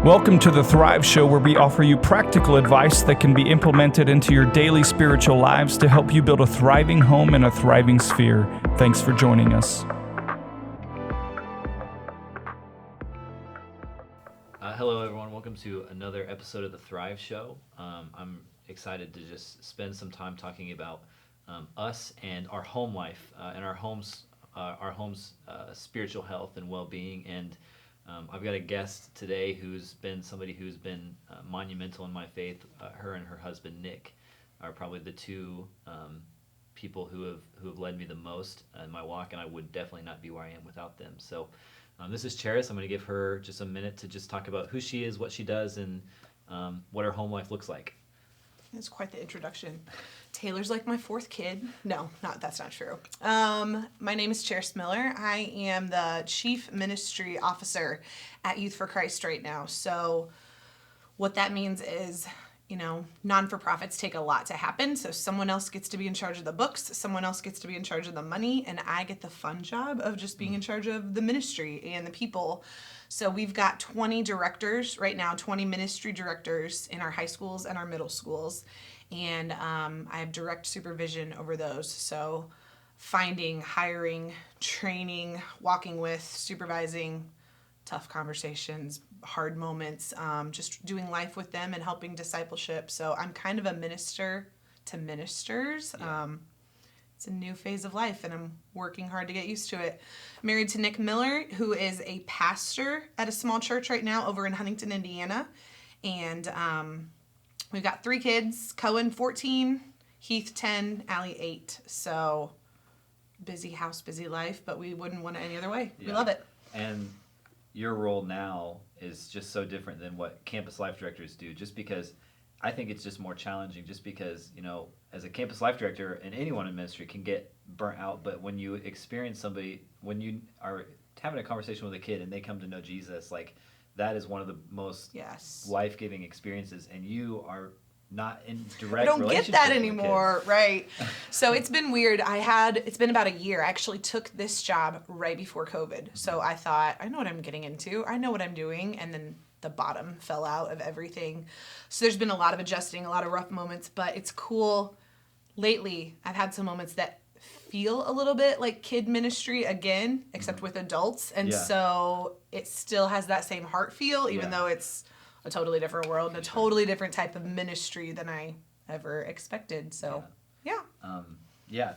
Welcome to the Thrive Show, where we offer you practical advice that can be implemented into your daily spiritual lives to help you build a thriving home and a thriving sphere. Thanks for joining us. Hello, everyone. Welcome to another episode of the Thrive Show. I'm excited to just spend some time talking about us and our home life and our home's spiritual health and well-being. And I've got a guest today who's been somebody who's been monumental in my faith. Her and her husband Nick are probably the two people who have led me the most in my walk, and I would definitely not be where I am without them. So this is Cheris. I'm going to give her just a minute to just talk about who she is, what she does, and what her home life looks like. That's quite the introduction. Taylor's like my fourth kid. No, that's not true. My name is Cheris Miller. I am the Chief Ministry Officer at Youth for Christ right now. So what that means is, non-for-profits take a lot to happen. So someone else gets to be in charge of the books, someone else gets to be in charge of the money, and I get the fun job of just being in charge of the ministry and the people. So we've got 20 directors right now, 20 ministry directors in our high schools and our middle schools. And I have direct supervision over those. So finding, hiring, training, walking with, supervising, tough conversations, hard moments, just doing life with them and helping discipleship. So I'm kind of a minister to ministers. Yeah. It's a new phase of life, and I'm working hard to get used to it. Married to Nick Miller, who is a pastor at a small church right now over in Huntington, Indiana. And we've got 3 kids, Cohen 14, Heath 10, Allie 8. So busy house, busy life, but we wouldn't want it any other way. Yeah. We love it. And your role now is just so different than what campus life directors do, just because I think it's just more challenging, just because, as a campus life director and anyone in ministry can get burnt out. But when you experience somebody, when you are having a conversation with a kid and they come to know Jesus, like that is one of the most life-giving experiences, and you are not in direct relationship. I don't get that anymore, right? So it's been weird. It's been about a year. I actually took this job right before COVID. So I thought, I know what I'm getting into. I know what I'm doing. And then the bottom fell out of everything. So there's been a lot of adjusting, a lot of rough moments, but it's cool. Lately, I've had some moments that feel a little bit like kid ministry again, except with adults. And so it still has that same heart feel, even though it's a totally different world and a totally different type of ministry than I ever expected. So,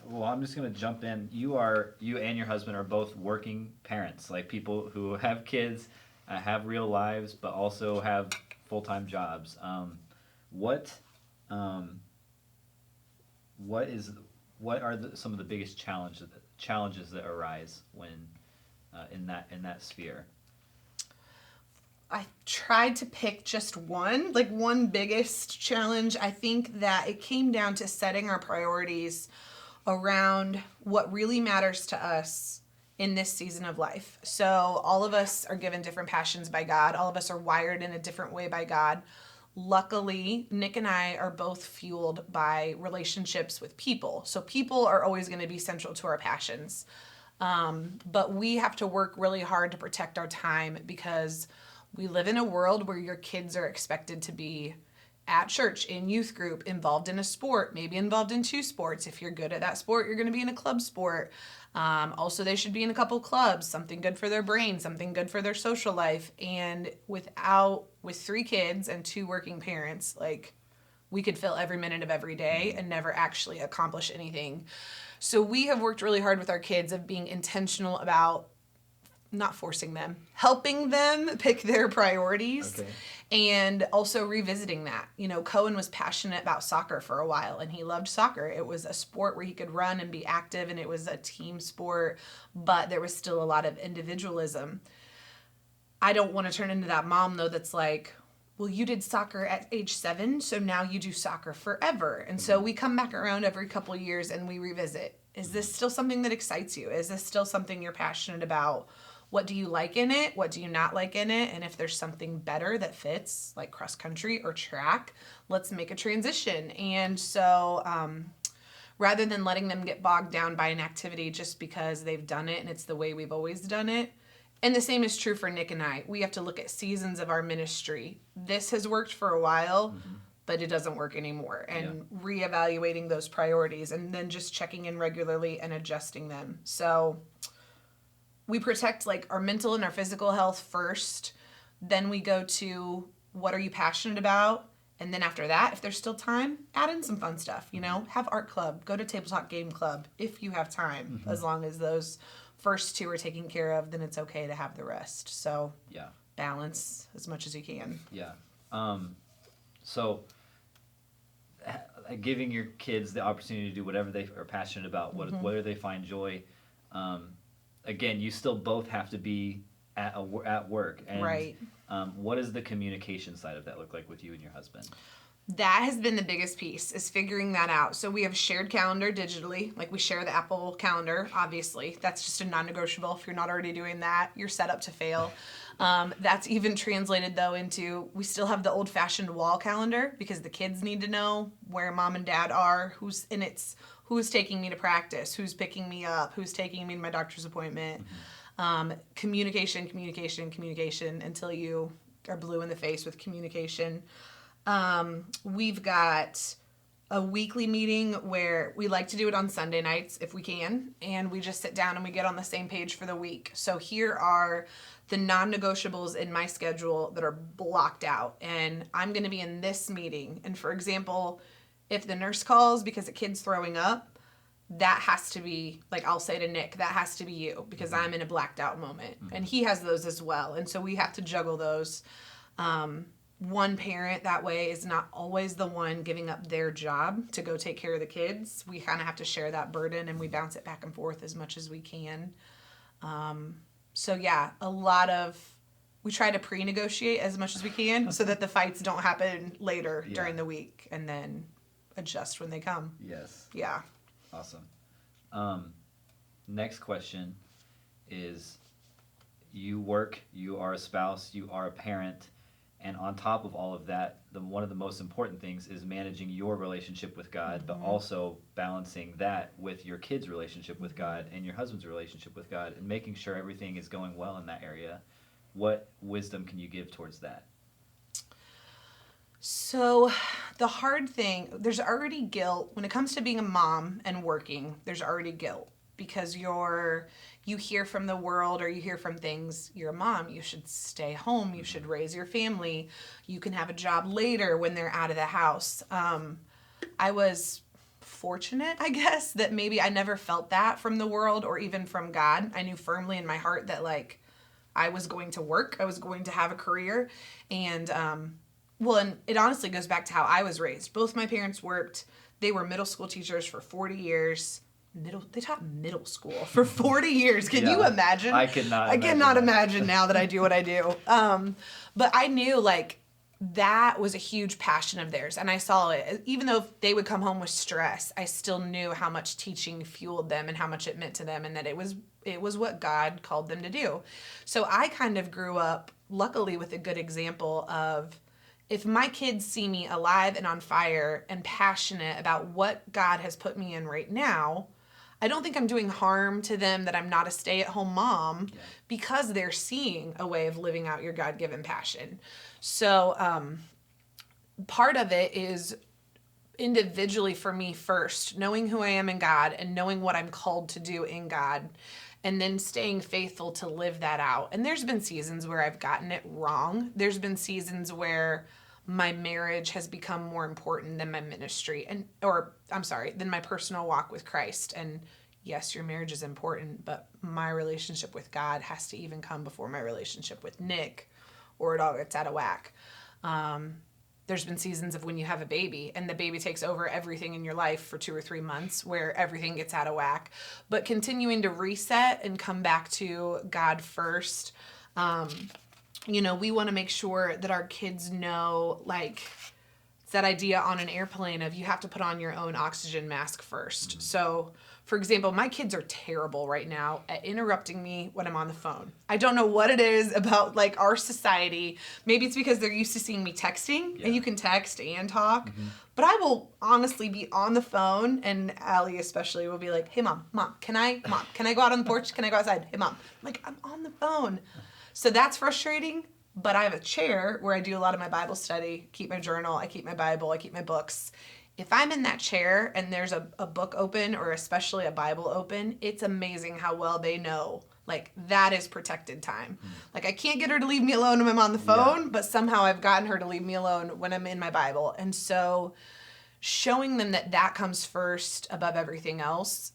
Well, I'm just going to jump in. You and your husband are both working parents, like people who have kids, have real lives, but also have full-time jobs. What are some of the biggest challenges that arise when in that sphere? I tried to pick just one biggest challenge. I think that it came down to setting our priorities around what really matters to us in this season of life. So all of us are given different passions by God. All of us are wired in a different way by God. Luckily, Nick and I are both fueled by relationships with people. So people are always going to be central to our passions. But we have to work really hard to protect our time, because we live in a world where your kids are expected to be at church, in youth group, involved in a sport, maybe involved in 2 sports. If you're good at that sport, you're going to be in a club sport. Also, they should be in a couple clubs, something good for their brain, something good for their social life. And with 3 kids and 2 working parents, we could fill every minute of every day and never actually accomplish anything. So we have worked really hard with our kids of being intentional about not forcing them, helping them pick their priorities, and also revisiting that. Cohen was passionate about soccer for a while, and he loved soccer. It was a sport where he could run and be active, and it was a team sport, but there was still a lot of individualism. I don't want to turn into that mom, though, that's like, well, you did soccer at age 7, so now you do soccer forever. And so we come back around every couple of years and we revisit. Is this still something that excites you? Is this still something you're passionate about? What do you like in it? What do you not like in it? And if there's something better that fits, like cross country or track, let's make a transition. And so rather than letting them get bogged down by an activity just because they've done it and it's the way we've always done it, And the same is true for Nick and I. We have to look at seasons of our ministry. This has worked for a while, but it doesn't work anymore. And reevaluating those priorities and then just checking in regularly and adjusting them. So we protect like our mental and our physical health first. Then we go to what are you passionate about? And then after that, if there's still time, add in some fun stuff, you know, have art club, go to tabletop game club if you have time. As long as those first two are taken care of, then it's okay to have the rest. So balance as much as you can. So giving your kids the opportunity to do whatever they are passionate about, whether they find joy. Again, you still both have to be at work. And, what does the communication side of that look like with you and your husband? That has been the biggest piece, is figuring that out. So we have a shared calendar digitally. Like we share the Apple calendar, obviously. That's just a non-negotiable. If you're not already doing that, you're set up to fail. That's even translated, though, into we still have the old-fashioned wall calendar because the kids need to know where mom and dad are, who's taking me to practice, who's picking me up, who's taking me to my doctor's appointment. Communication until you are blue in the face with communication. We've got a weekly meeting where we like to do it on Sunday nights if we can, and we just sit down and we get on the same page for the week. So here are the non-negotiables in my schedule that are blocked out, and I'm going to be in this meeting. And for example, if the nurse calls because a kid's throwing up, that has to be, like I'll say to Nick, that has to be you because I'm in a blacked out moment. And he has those as well. And so we have to juggle those. One parent that way is not always the one giving up their job to go take care of the kids. We kind of have to share that burden and we bounce it back and forth as much as we can. So yeah, we try to pre-negotiate as much as we can so that the fights don't happen later during the week and then adjust when they come. Yes. Yeah. Awesome. Next question is, you work, you are a spouse, you are a parent, and on top of all of that, one of the most important things is managing your relationship with God, but also balancing that with your kids' relationship with God and your husband's relationship with God and making sure everything is going well in that area. What wisdom can you give towards that? So the hard thing, there's already guilt. When it comes to being a mom and working, there's already guilt because you hear from the world or you hear from things, you're a mom, you should stay home, you should raise your family, you can have a job later when they're out of the house. I was fortunate, I guess, that maybe I never felt that from the world or even from God. I knew firmly in my heart that like I was going to work, I was going to have a career, and and it honestly goes back to how I was raised. Both my parents worked. They were middle school teachers for 40 years. They taught middle school for 40 years. Can you imagine? I cannot imagine now that I do what I do. But I knew like that was a huge passion of theirs. And I saw it. Even though they would come home with stress, I still knew how much teaching fueled them and how much it meant to them and that it was what God called them to do. So I kind of grew up, luckily, with a good example of, if my kids see me alive and on fire and passionate about what God has put me in right now, I don't think I'm doing harm to them that I'm not a stay-at-home mom because they're seeing a way of living out your God-given passion. So part of it is individually for me first, knowing who I am in God and knowing what I'm called to do in God, and then staying faithful to live that out. And there's been seasons where I've gotten it wrong. There's been seasons where my marriage has become more important than my ministry than my personal walk with Christ. And yes, your marriage is important, but my relationship with God has to even come before my relationship with Nick, or it all gets out of whack. There's been seasons of when you have a baby and the baby takes over everything in your life for 2 or 3 months where everything gets out of whack, but continuing to reset and come back to God first. We want to make sure that our kids know, like, it's that idea on an airplane of you have to put on your own oxygen mask first. So For example, my kids are terrible right now at interrupting me when I'm on the phone. I don't know what it is about like our society. Maybe it's because they're used to seeing me texting, and you can text and talk. But I will honestly be on the phone, and Allie especially will be like, "Hey mom, can I go out on the porch? Can I go outside? Hey mom." I'm like, I'm on the phone. So that's frustrating. But I have a chair where I do a lot of my Bible study, keep my journal, I keep my Bible, I keep my books. If I'm in that chair and there's a book open, or especially a Bible open, it's amazing how well they know, like, that is protected time. Like, I can't get her to leave me alone when I'm on the phone, but somehow I've gotten her to leave me alone when I'm in my Bible. And so showing them that comes first above everything else,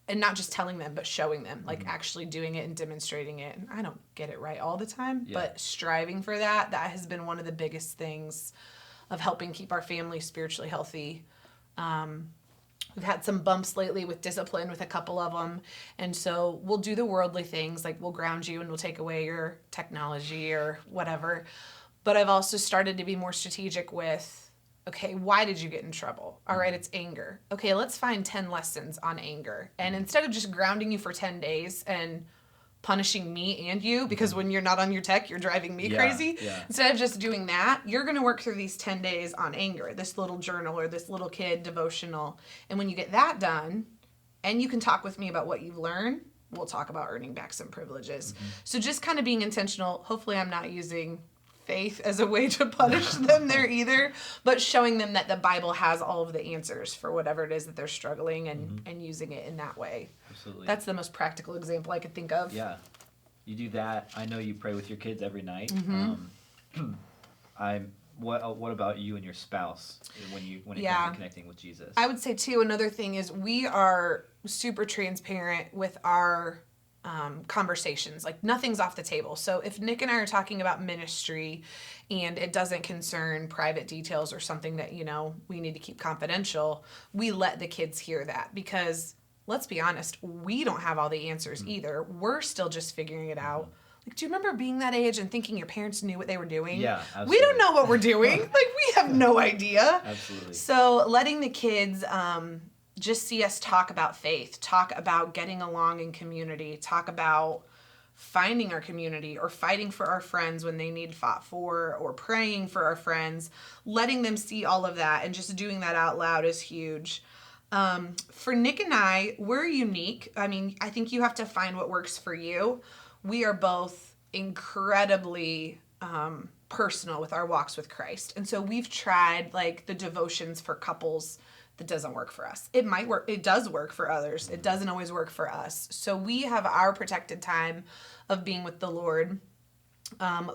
and not just telling them, but showing them, like actually doing it and demonstrating it. And I don't get it right all the time, but striving for that has been one of the biggest things of helping keep our family spiritually healthy. We've had some bumps lately with discipline with a couple of them. And so we'll do the worldly things, like we'll ground you and we'll take away your technology or whatever. But I've also started to be more strategic with, okay, why did you get in trouble? All right, it's anger. Okay, let's find 10 lessons on anger. And instead of just grounding you for 10 days and punishing me and you, because when you're not on your tech, you're driving me crazy. Instead of just doing that, you're going to work through these 10 days on anger, this little journal or this little kid devotional. And when you get that done, and you can talk with me about what you've learned, we'll talk about earning back some privileges. So just kind of being intentional. Hopefully I'm not using faith as a way to punish them there either, but showing them that the Bible has all of the answers for whatever it is that they're struggling, and using it in that way. Absolutely. That's the most practical example I could think of. Yeah. You do that. I know you pray with your kids every night. What about you and your spouse when it comes to connecting with Jesus? I would say too, another thing is we are super transparent with our conversations. Like, nothing's off the table. So if Nick and I are talking about ministry and it doesn't concern private details or something that, we need to keep confidential, we let the kids hear that, because let's be honest, we don't have all the answers either. We're still just figuring it out. Like, do you remember being that age and thinking your parents knew what they were doing? Yeah, absolutely. We don't know what we're doing. Like, we have no idea. Absolutely. So letting the kids just see us talk about faith, talk about getting along in community, talk about finding our community or fighting for our friends when they need fought for, or praying for our friends, letting them see all of that and just doing that out loud is huge. For Nick and I, we're unique. I mean, I think you have to find what works for you. We are both incredibly personal with our walks with Christ. And so we've tried like the devotions for couples. That doesn't work for us. It might work. It does work for others. It doesn't always work for us. So we have our protected time of being with the Lord.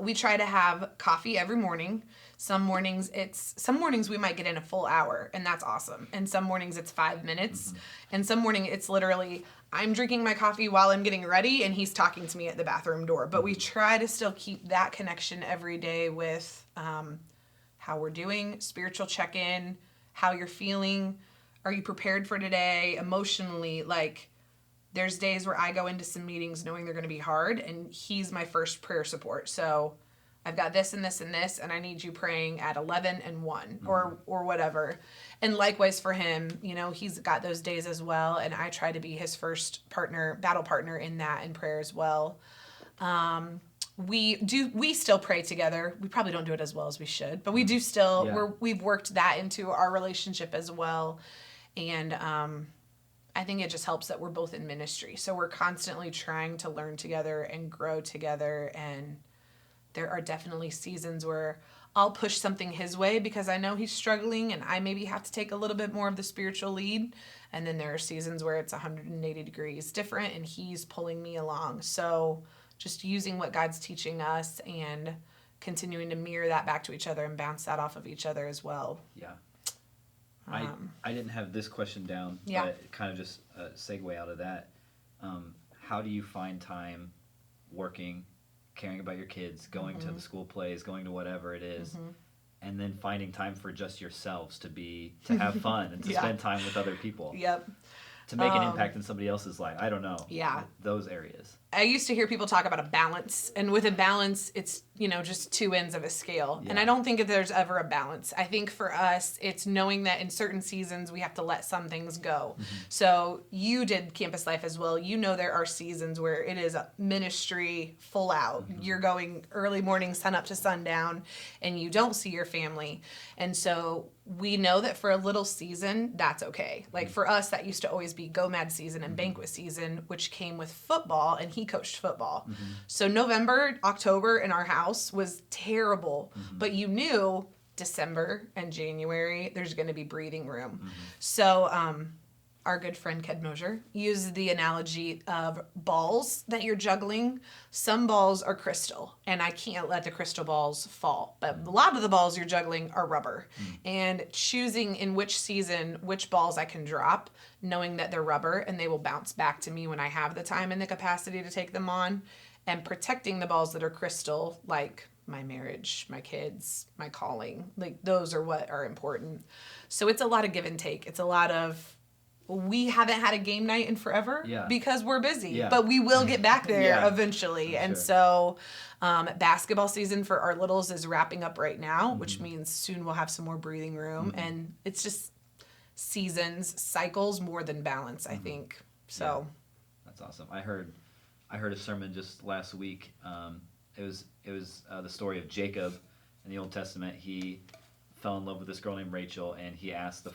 We try to have coffee every morning. Some mornings we might get in a full hour, and that's awesome. And some mornings it's 5 minutes. And some morning it's literally I'm drinking my coffee while I'm getting ready and he's talking to me at the bathroom door. But we try to still keep that connection every day with how we're doing, spiritual check-in, how you're feeling, are you prepared for today emotionally? Like, there's days where I go into some meetings knowing they're going to be hard, and he's my first prayer support. So I've got this and this and this, and I need you praying at 11 and 1 or whatever. And likewise for him, he's got those days as well, and I try to be his first battle partner in that in prayer as well. We still pray together. We probably don't do it as well as we should, but we do still, we've worked that into our relationship as well. And I think it just helps that we're both in ministry. So we're constantly trying to learn together and grow together. And there are definitely seasons where I'll push something his way because I know he's struggling and I maybe have to take a little bit more of the spiritual lead. And then there are seasons where it's 180 degrees different and he's pulling me along. So just using what God's teaching us and continuing to mirror that back to each other and bounce that off of each other as well. Yeah. I didn't have this question down, but kind of just a segue out of that. How do you find time working, caring about your kids, going to the school plays, going to whatever it is, and then finding time for just yourselves to have fun and to spend time with other people? Yep. To make an impact in somebody else's life. I don't know. Yeah. Those areas. I used to hear people talk about a balance, and with a balance, it's, just two ends of a scale. Yeah. And I don't think that there's ever a balance. I think for us, it's knowing that in certain seasons, we have to let some things go. Mm-hmm. So you did campus life as well. There are seasons where it is a ministry full out. Mm-hmm. You're going early morning, sun up to sundown, and you don't see your family. And so we know that for a little season, that's okay. Like for us, that used to always be Go Mad season and banquet season, which came with football, and he coached football. Mm-hmm. So November, October in our house was terrible, but you knew December and January, there's going to be breathing room. Mm-hmm. So our good friend Ked Mosier used the analogy of balls that you're juggling. Some balls are crystal, and I can't let the crystal balls fall. But a lot of the balls you're juggling are rubber. And choosing in which season, which balls I can drop, knowing that they're rubber and they will bounce back to me when I have the time and the capacity to take them on, and protecting the balls that are crystal, like my marriage, my kids, my calling. Like those are what are important. So it's a lot of give and take. It's a lot of, we haven't had a game night in forever because we're busy, but we will get back there eventually. And so basketball season for our littles is wrapping up right now, which means soon we'll have some more breathing room. And it's just seasons, cycles more than balance, I think. So that's awesome. I heard a sermon just last week. It was the story of Jacob in the Old Testament. He fell in love with this girl named Rachel, and he asked her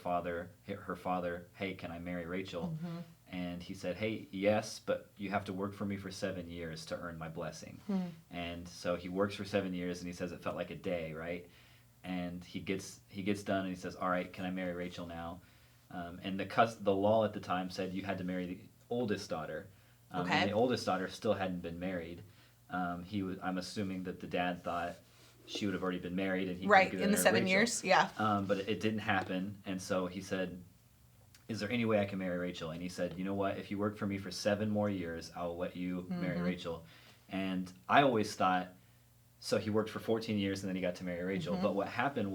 father, hey, can I marry Rachel? Mm-hmm. And he said, hey, yes, but you have to work for me for 7 years to earn my blessing. Mm-hmm. And so he works for 7 years, and he says it felt like a day, right? And he gets done, and he says, all right, can I marry Rachel now? And the law at the time said you had to marry the oldest daughter. And the oldest daughter still hadn't been married. I'm assuming that the dad thought she would have already been married, and he right could in the 7 years, but it didn't happen, and so he said, "Is there any way I can marry Rachel?" And he said, "You know what? If you work for me for 7 more years, I'll let you marry Rachel." And I always thought, so he worked for 14 years, and then he got to marry Rachel. But what happened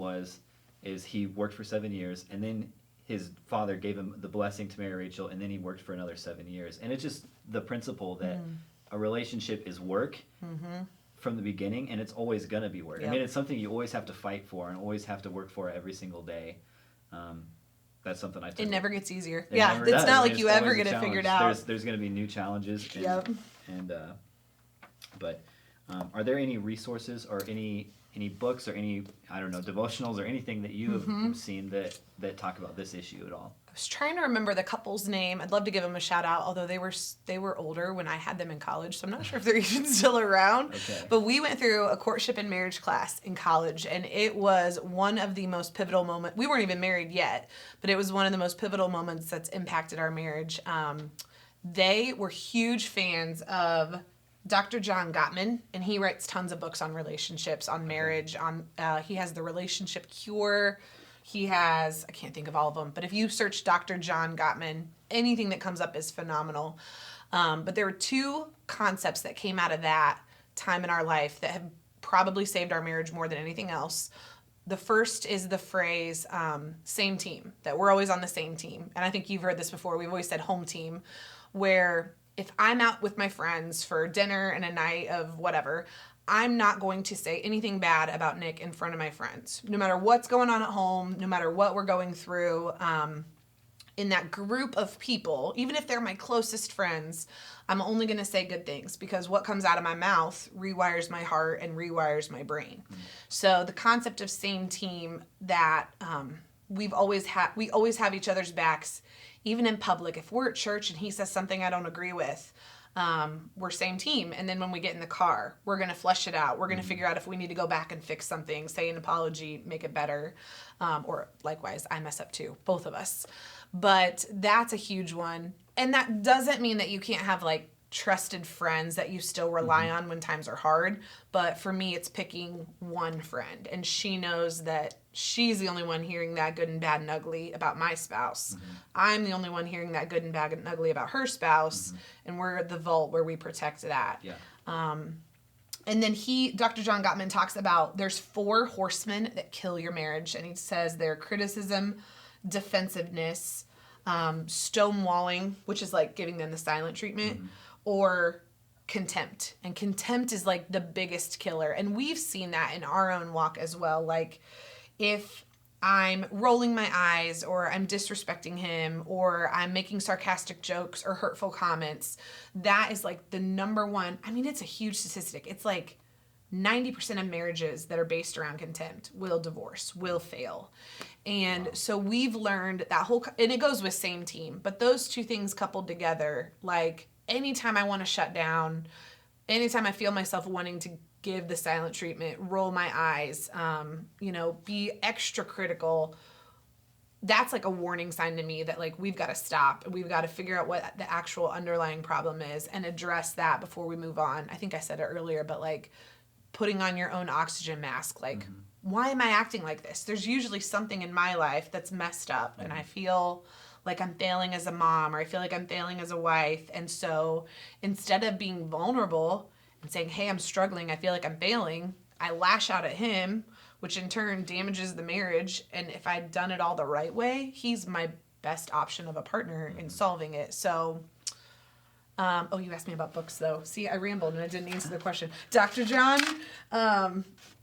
is he worked for 7 years, and then his father gave him the blessing to marry Rachel, and then he worked for another 7 years. And it's just the principle that a relationship is work. From the beginning, and it's always going to be work. Yep. I mean, it's something you always have to fight for and always have to work for every single day. That's something I took. It never gets easier. It's not like you ever get it figured out. There's going to be new challenges. But are there any resources or any books or any, I don't know, devotionals or anything that you have seen that talk about this issue at all? I was trying to remember the couple's name. I'd love to give them a shout out, although they were older when I had them in college, so I'm not sure if they're even still around. Okay. But we went through a courtship and marriage class in college, and it was one of the most pivotal moments. We weren't even married yet, but it was one of the most pivotal moments that's impacted our marriage. They were huge fans of Dr. John Gottman, and he writes tons of books on relationships, on marriage. He has The Relationship Cure. He has, I can't think of all of them, but if you search Dr. John Gottman, anything that comes up is phenomenal. But there were 2 concepts that came out of that time in our life that have probably saved our marriage more than anything else. The first is the phrase, same team, that we're always on the same team. And I think you've heard this before. We've always said home team, where if I'm out with my friends for dinner and a night of whatever, I'm not going to say anything bad about Nick in front of my friends. No matter what's going on at home, no matter what we're going through, in that group of people, even if they're my closest friends, I'm only going to say good things, because what comes out of my mouth rewires my heart and rewires my brain. So the concept of same team, that we always have each other's backs, even in public. If we're at church and he says something I don't agree with, we're same team. And then when we get in the car, we're going to flesh it out. We're going to figure out if we need to go back and fix something, say an apology, make it better. Or likewise, I mess up too, both of us. But that's a huge one. And that doesn't mean that you can't have like trusted friends that you still rely on when times are hard. But for me, it's picking one friend. And she knows that she's the only one hearing that good and bad and ugly about my spouse. I'm the only one hearing that good and bad and ugly about her spouse. And we're the vault where we protect that. And then Dr. John Gottman talks about there's 4 horsemen that kill your marriage. And he says they're criticism, defensiveness, stonewalling, which is like giving them the silent treatment, or contempt. And contempt is like the biggest killer. And we've seen that in our own walk as well. Like if I'm rolling my eyes or I'm disrespecting him or I'm making sarcastic jokes or hurtful comments, that is like the number one. I mean, it's a huge statistic. It's like 90% of marriages that are based around contempt will divorce, will fail. And so we've learned that and it goes with same team, but those two things coupled together, like anytime I want to shut down, anytime I feel myself wanting to give the silent treatment, roll my eyes, be extra critical, that's like a warning sign to me that like we've got to stop and we've got to figure out what the actual underlying problem is and address that before we move on. I think I said it earlier, but like putting on your own oxygen mask, like why am I acting like this? There's usually something in my life that's messed up and I feel like I'm failing as a mom or I feel like I'm failing as a wife. And so instead of being vulnerable and saying, hey, I'm struggling, I feel like I'm failing, I lash out at him, which in turn damages the marriage. And if I'd done it all the right way, he's my best option of a partner in solving it. So, you asked me about books though. See, I rambled and I didn't answer the question. Dr. John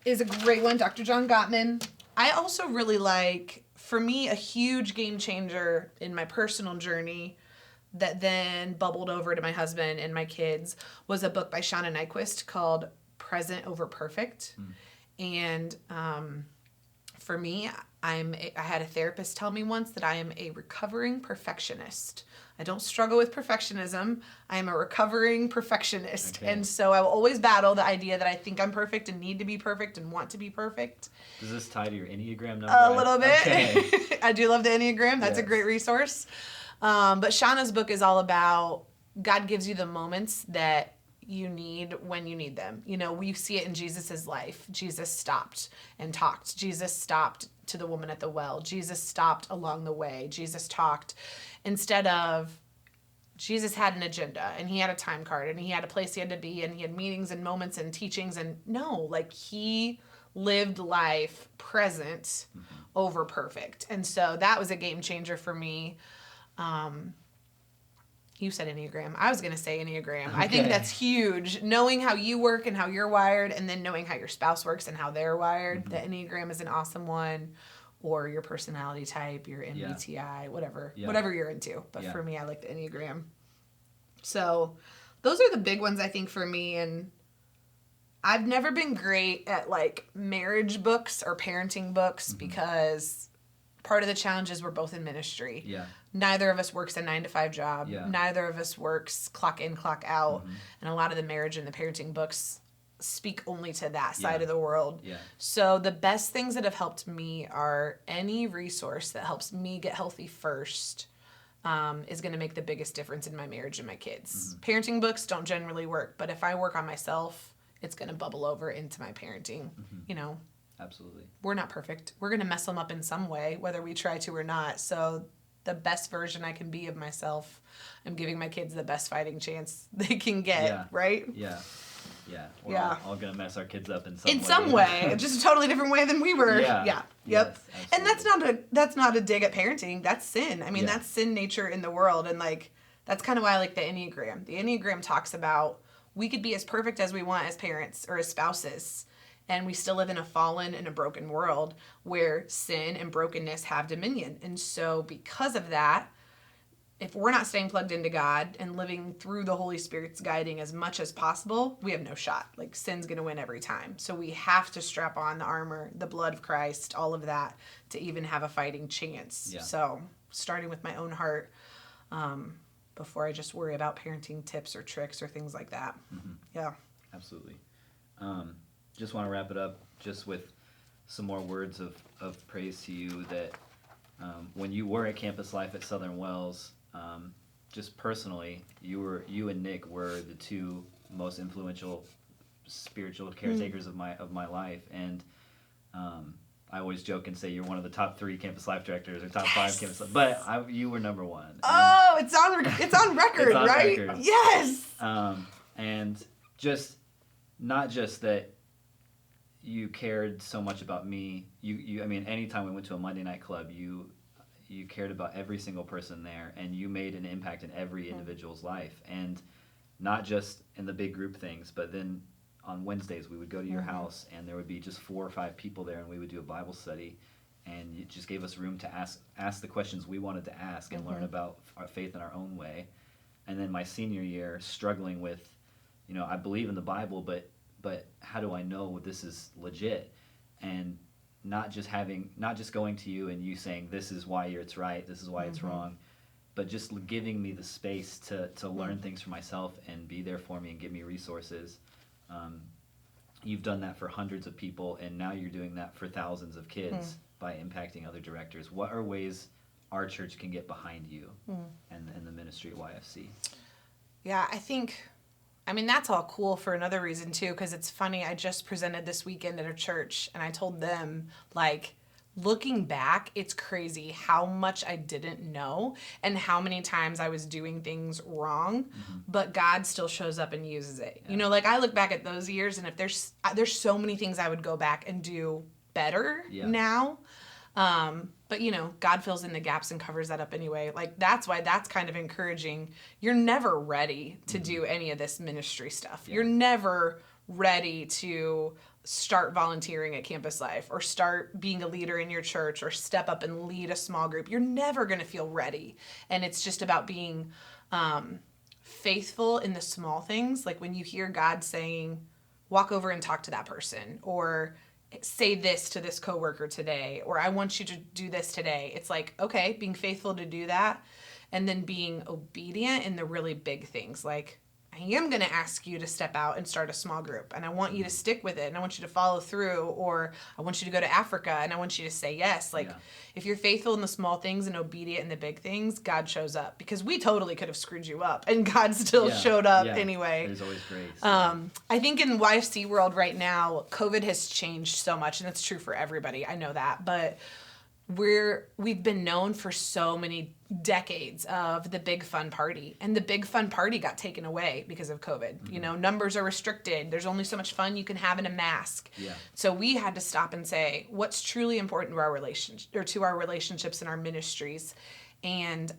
is a great one. Dr. John Gottman. I also really like, for me, a huge game changer in my personal journey that then bubbled over to my husband and my kids was a book by Shauna Nyquist called Present Over Perfect. And for me, I had a therapist tell me once that I am a recovering perfectionist. I don't struggle with perfectionism. I am a recovering perfectionist. Okay. And so I will always battle the idea that I think I'm perfect and need to be perfect and want to be perfect. Does this tie to your Enneagram number? A little bit. Okay. I do love the Enneagram. That's a great resource. But Shauna's book is all about God gives you the moments that you need when you need them. You know, we see it in Jesus's life. Jesus stopped and talked. Jesus stopped to the woman at the well. Jesus stopped along the way. Jesus talked. Instead of, Jesus had an agenda and he had a time card and he had a place he had to be and he had meetings and moments and teachings, and no, like he lived life present over perfect. And so that was a game changer for me. You said Enneagram. I was going to say Enneagram. Okay. I think that's huge. Knowing how you work and how you're wired, and then knowing how your spouse works and how they're wired. The Enneagram is an awesome one. Or your personality type, your MBTI, whatever you're into. But for me, I like the Enneagram. So those are the big ones, I think, for me. And I've never been great at like marriage books or parenting books because part of the challenge is we're both in ministry. Yeah. Neither of us works a 9-to-5 job. Yeah. Neither of us works clock in, clock out. And a lot of the marriage and the parenting books speak only to that side of the world. Yeah. So the best things that have helped me are any resource that helps me get healthy first is going to make the biggest difference in my marriage and my kids. Parenting books don't generally work, but if I work on myself, it's going to bubble over into my parenting, you know. Absolutely. We're not perfect. We're going to mess them up in some way, whether we try to or not. So the best version I can be of myself, I'm giving my kids the best fighting chance they can get, right? Yeah. Yeah. We're all going to mess our kids up in some way. In some way. Just a totally different way than we were. Yeah. Yep. Yes, and that's not a dig at parenting. That's sin. I mean, that's sin nature in the world. And like, that's kind of why I like the Enneagram. The Enneagram talks about we could be as perfect as we want as parents or as spouses, and we still live in a fallen and a broken world where sin and brokenness have dominion. And so because of that, if we're not staying plugged into God and living through the Holy Spirit's guiding as much as possible, we have no shot. Like, sin's going to win every time. So we have to strap on the armor, the blood of Christ, all of that to even have a fighting chance. Yeah. So starting with my own heart before I just worry about parenting tips or tricks or things like that. Yeah. Absolutely. Just want to wrap it up just with some more words of praise to you that when you were at Campus Life at Southern Wells, just personally, you and Nick were the two most influential spiritual caretakers of my life, and I always joke and say you're one of the top 3 Campus Life directors or top 5 Campus Life, but you were number 1. Oh, it's on record, it's on right? Record. Yes. And just not just that you cared so much about me. You I mean, anytime we went to a Monday night club, you cared about every single person there, and you made an impact in every individual's life. And not just in the big group things, but then on Wednesdays we would go to your house and there would be just 4 or 5 people there and we would do a Bible study, and it just gave us room to ask the questions we wanted to ask and learn about our faith in our own way. And then my senior year, struggling with, I believe in the Bible, but how do I know this is legit? And not just going to you and you saying this is why it's right, this is why it's wrong, but just giving me the space to learn things for myself and be there for me and give me resources. You've done that for hundreds of people, and now you're doing that for thousands of kids by impacting other directors. What are ways our church can get behind you and the ministry at YFC? Yeah, I mean, that's all cool for another reason, too, because it's funny. I just presented this weekend at a church, and I told them, like, looking back, it's crazy how much I didn't know and how many times I was doing things wrong, but God still shows up and uses it. Yeah. Like, I look back at those years, and if there's so many things I would go back and do better now. But God fills in the gaps and covers that up anyway. Like, that's why that's kind of encouraging. You're never ready to do any of this ministry stuff. Yeah. You're never ready to start volunteering at Campus Life or start being a leader in your church or step up and lead a small group. You're never going to feel ready. And it's just about being faithful in the small things. Like when you hear God saying, walk over and talk to that person, or say this to this coworker today, or I want you to do this today. It's like, okay, being faithful to do that, and then being obedient in the really big things. Like, I am going to ask you to step out and start a small group, and I want you to stick with it, and I want you to follow through, or I want you to go to Africa, and I want you to say yes. Like, if you're faithful in the small things and obedient in the big things, God shows up, because we totally could have screwed you up, and God still showed up anyway. There's always grace. I think in YFC world right now, COVID has changed so much, and it's true for everybody. I know that, but we've been known for so many decades of the big fun party, and the big fun party got taken away because of COVID. Numbers are restricted. There's only so much fun you can have in a mask. So we had to stop and say, what's truly important to our relationships and our ministries. And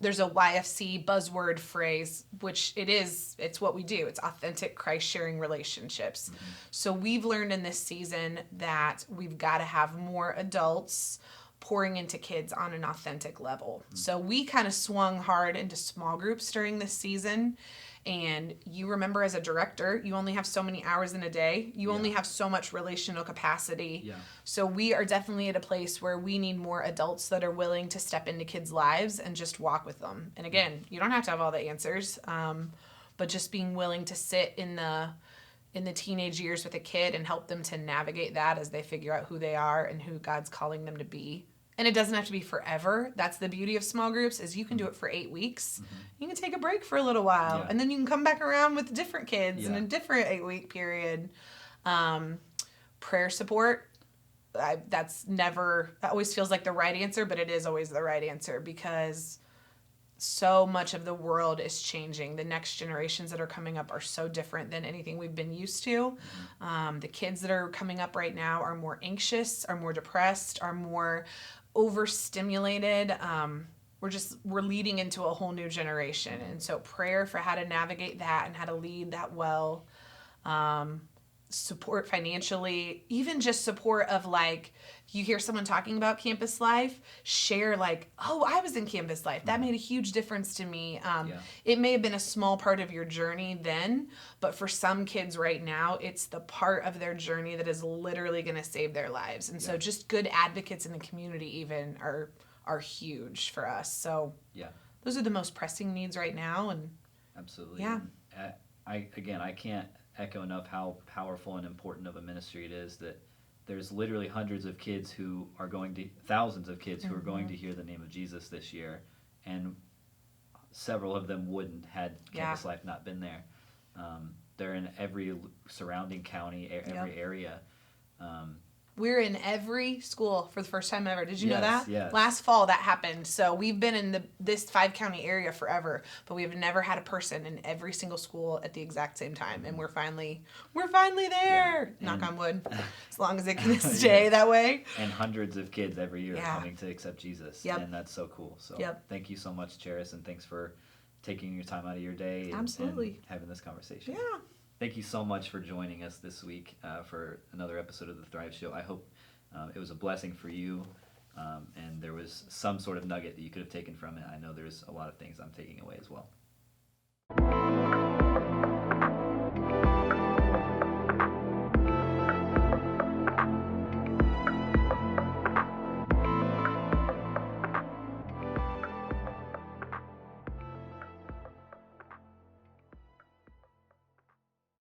there's a YFC buzzword phrase, which it's what we do. It's authentic Christ-sharing relationships. So we've learned in this season that we've got to have more adults pouring into kids on an authentic level. So we kind of swung hard into small groups during this season. And you remember, as a director, you only have so many hours in a day. You only have so much relational capacity. So we are definitely at a place where we need more adults that are willing to step into kids' lives and just walk with them. And again, you don't have to have all the answers, but just being willing to sit in the teenage years with a kid and help them to navigate that as they figure out who they are and who God's calling them to be. And it doesn't have to be forever. That's the beauty of small groups, is you can do it for 8 weeks. You can take a break for a little while, and then you can come back around with different kids in a different 8-week period. Prayer support, that always feels like the right answer, but it is always the right answer, because so much of the world is changing. The next generations that are coming up are so different than anything we've been used to. The kids that are coming up right now are more anxious, are more depressed, are more overstimulated. We're leading into a whole new generation. And so prayer for how to navigate that and how to lead that well. Support financially, even just support of, like, you hear someone talking about Campus Life, share, like, oh, I was in Campus Life. That made a huge difference to me. It may have been a small part of your journey then, but for some kids right now, it's the part of their journey that is literally going to save their lives. And so just good advocates in the community even are huge for us. So those are the most pressing needs right now. And absolutely. I can't echo enough how powerful and important of a ministry it is that there's literally thousands of kids who are going to hear the name of Jesus this year, and several of them wouldn't had Campus Life not been there. They're in every surrounding county, every area. We're in every school for the first time ever. Did you know that? Yes. Last fall that happened. So we've been in this 5-county area forever, but we've never had a person in every single school at the exact same time. And we're finally there. Knock on wood. As long as it can stay that way. And hundreds of kids every year coming to accept Jesus. And that's so cool. So thank you so much, Cheris, and thanks for taking your time out of your day and Absolutely. having this conversation. Yeah. Thank you so much for joining us this week for another episode of The Thrive Show. I hope it was a blessing for you, and there was some sort of nugget that you could have taken from it. I know there's a lot of things I'm taking away as well.